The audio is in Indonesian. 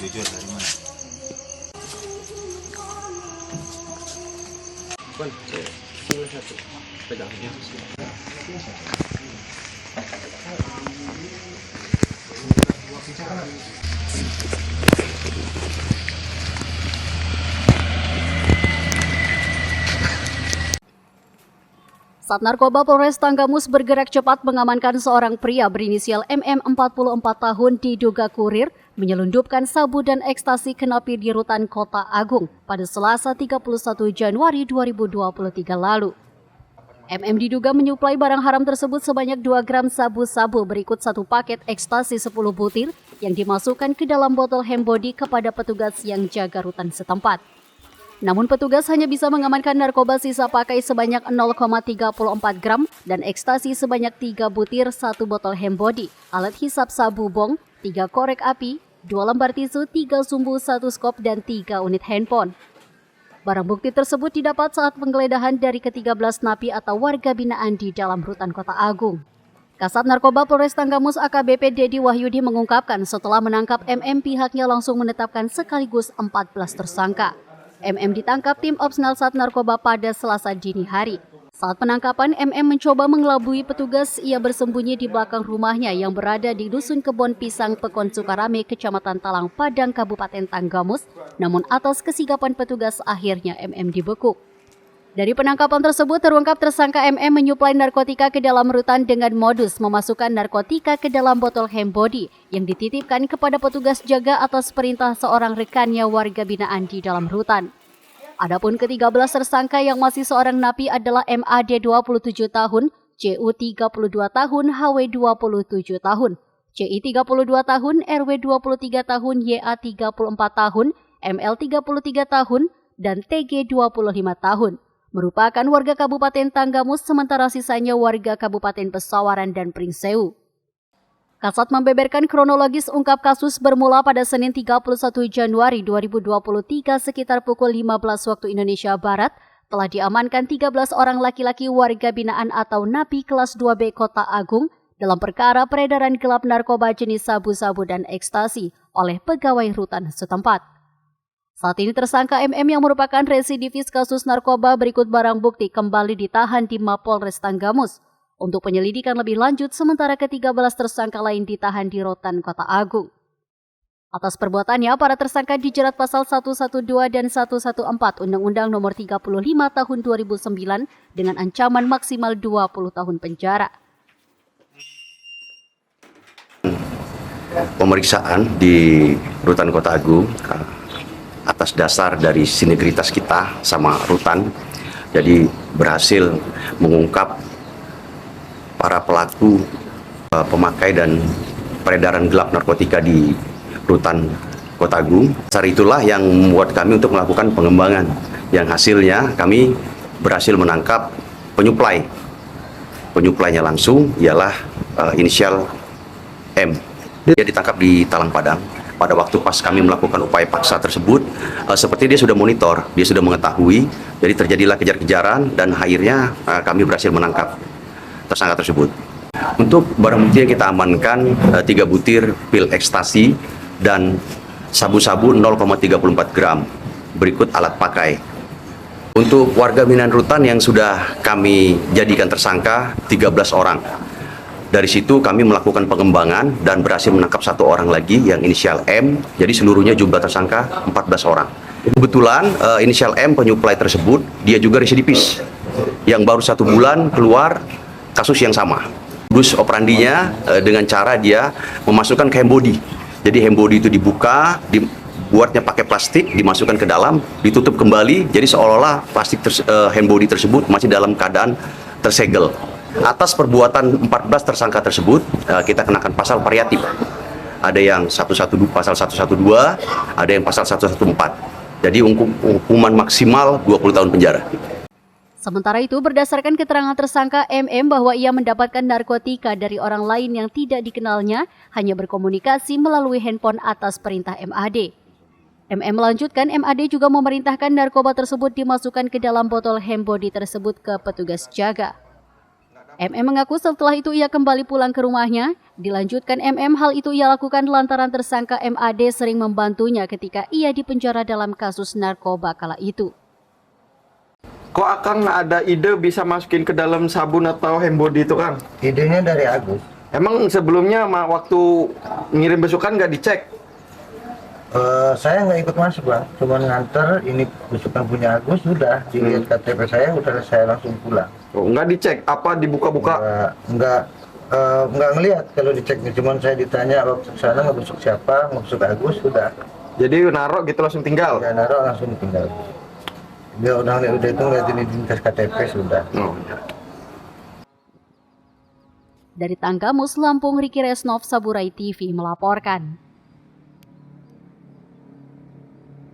Jujur dari mana? Sini satu. Pegang. Sat Narkoba Polres Tanggamus bergerak cepat mengamankan seorang pria berinisial MM 44 tahun diduga kurir menyelundupkan sabu dan ekstasi ke napi di Rutan Kota Agung pada Selasa 31 Januari 2023 lalu. MM diduga menyuplai barang haram tersebut sebanyak 2 gram sabu-sabu berikut 1 paket ekstasi 10 butir yang dimasukkan ke dalam botol handbody kepada petugas yang jaga rutan setempat. Namun petugas hanya bisa mengamankan narkoba sisa pakai sebanyak 0,34 gram dan ekstasi sebanyak 3 butir, 1 botol handbody, alat hisap sabu bong, 3 korek api, 2 lembar tisu, 3 sumbu, 1 skop, dan 3 unit handphone. Barang bukti tersebut didapat saat penggeledahan dari ke-13 napi atau warga binaan di dalam Rutan Kota Agung. Kasat Narkoba Polres Tanggamus AKBP Dedi Wahyudi mengungkapkan setelah menangkap MM pihaknya langsung menetapkan sekaligus 14 tersangka. MM ditangkap tim Opsnal Sat Narkoba pada Selasa dini hari. Saat penangkapan, MM mencoba mengelabui petugas. Ia bersembunyi di belakang rumahnya yang berada di Dusun Kebon Pisang, Pekon Sukarame, Kecamatan Talang Padang, Kabupaten Tanggamus. Namun atas kesigapan petugas, akhirnya MM dibekuk. Dari penangkapan tersebut terungkap tersangka MM menyuplai narkotika ke dalam rutan dengan modus memasukkan narkotika ke dalam botol handbody yang dititipkan kepada petugas jaga atas perintah seorang rekannya warga binaan di dalam rutan. Adapun ke-13 tersangka yang masih seorang napi adalah MAD 27 tahun, CU 32 tahun, HW 27 tahun, CI 32 tahun, RW 23 tahun, YA 34 tahun, ML 33 tahun, dan TG 25 tahun. Merupakan warga Kabupaten Tanggamus, sementara sisanya warga Kabupaten Pesawaran dan Pringsewu. Kasat membeberkan kronologis ungkap kasus bermula pada Senin 31 Januari 2023 sekitar pukul 15 waktu Indonesia Barat, telah diamankan 13 orang laki-laki warga binaan atau napi kelas 2B Kota Agung dalam perkara peredaran gelap narkoba jenis sabu-sabu dan ekstasi oleh pegawai rutan setempat. Saat ini tersangka MM yang merupakan residivis kasus narkoba berikut barang bukti kembali ditahan di Mapolres Tanggamus untuk penyelidikan lebih lanjut, sementara ke-13 tersangka lain ditahan di Rutan Kota Agung. Atas perbuatannya, para tersangka dijerat pasal 112 dan 114 Undang-Undang Nomor 35 Tahun 2009 dengan ancaman maksimal 20 tahun penjara. Pemeriksaan di Rutan Kota Agung atas dasar dari sinergitas kita sama rutan, jadi berhasil mengungkap para pelaku pemakai dan peredaran gelap narkotika di Rutan Kota Agung. Dasar itulah yang membuat kami untuk melakukan pengembangan, yang hasilnya kami berhasil menangkap penyuplai. Penyuplainya langsung ialah inisial M. Dia ditangkap di Talang Padang. Pada waktu pas kami melakukan upaya paksa tersebut, seperti dia sudah monitor, dia sudah mengetahui, jadi terjadilah kejar-kejaran dan akhirnya kami berhasil menangkap tersangka tersebut. Untuk barang bukti yang kita amankan, 3 butir pil ekstasi dan sabu-sabu 0,34 gram, berikut alat pakai. Untuk warga binaan rutan yang sudah kami jadikan tersangka, 13 orang. Dari situ kami melakukan pengembangan dan berhasil menangkap 1 orang lagi yang inisial M. Jadi seluruhnya jumlah tersangka 14 orang. Kebetulan inisial M penyuplai tersebut, dia juga residivis yang baru 1 bulan keluar kasus yang sama. Modus operandinya dengan cara dia memasukkan ke handbody. Jadi handbody itu dibuka, dibuatnya pakai plastik, dimasukkan ke dalam, ditutup kembali. Jadi seolah-olah plastik handbody tersebut masih dalam keadaan tersegel. Atas perbuatan 14 tersangka tersebut, kita kenakan pasal variatif. Ada yang pasal 112, ada yang pasal 114. Jadi hukuman maksimal 20 tahun penjara. Sementara itu, berdasarkan keterangan tersangka MM bahwa ia mendapatkan narkotika dari orang lain yang tidak dikenalnya, hanya berkomunikasi melalui handphone atas perintah MAD. MM melanjutkan, MAD juga memerintahkan narkoba tersebut dimasukkan ke dalam botol handbody tersebut ke petugas jaga. MM mengaku setelah itu ia kembali pulang ke rumahnya. Dilanjutkan MM, hal itu ia lakukan lantaran tersangka MAD sering membantunya ketika ia dipenjara dalam kasus narkoba kala itu. Kok Akang ada ide bisa masukin ke dalam sabun atau hand body itu, Kang? Idenya dari Agus. Emang sebelumnya waktu ngirim besukan nggak dicek? Saya nggak ikut masuk, Bang. Cuma nganter, ini besukan punya Agus, sudah. Dilihat KTP saya, udah saya langsung pulang. Oh, nggak dicek? Apa dibuka-buka? Nggak ngelihat kalau diceknya. Cuma saya ditanya waktu sana ngebesuk siapa, ngebesuk Agus, sudah. Jadi naruh gitu langsung tinggal? Ya naruh langsung tinggal. Dia udah itu ngeliatin identitas KTP, sudah. Oh. Dari Tanggamus, Lampung, Riki Resnov, Saburai TV melaporkan.